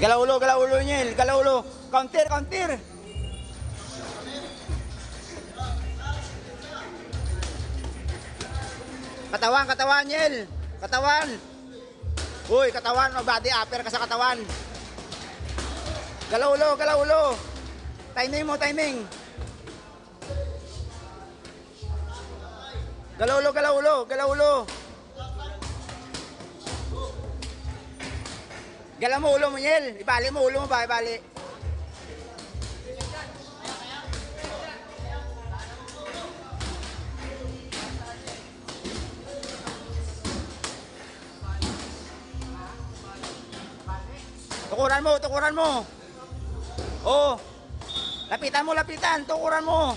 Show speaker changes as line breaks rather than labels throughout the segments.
Galaw ulo Niel. Galaw ulo. Counter, counter. Katawan, katawan Niel. Katawan. Uy, katawan. Body upper ka sa katawan. Galaw ulo, galaw ulo. Timing mo, timing. Galaw ulo, galaw ulo, galaw ulo. Galaw mo ulo mo, Niel. Ibali mo ulo mo ba, ibali. Tukuran mo, tukuran mo. Oh. Lapitan mo, lapitan. Tukuran mo.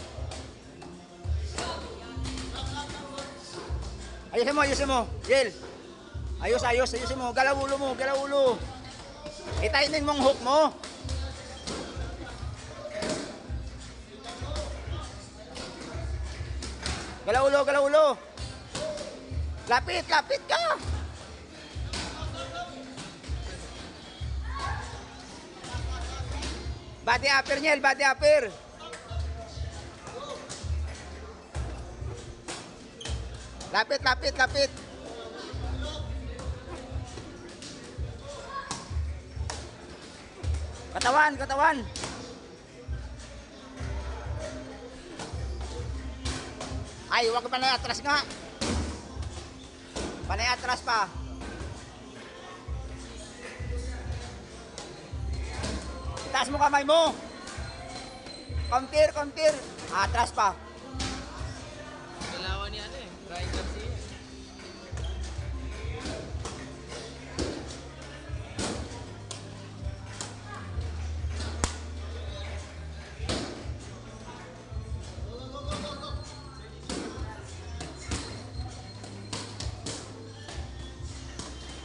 Ayusin mo, ayusin mo. Yel. Ayos, ayos, ayusin mo. Galaw ulo mo, galaw ulo. Itainin mong hook mo. Galaw ulo, galaw ulo. Lapit, lapit ka. Body upper Niel, body upper. Lapit, lapit, lapit. Katawan, katawan. Ay, huwag pa na atras nga. Panay atras pa. Taas mo kamay mo. Counter, counter. Atras pa.
Dalawa ni ano eh. Ryan Garcia.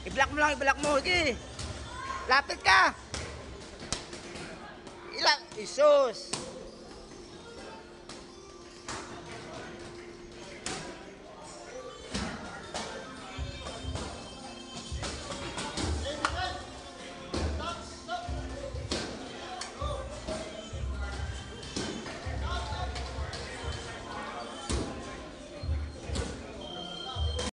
I-block mo lang, i-block mo. Sige. Lapit ka. Ilang. Isus.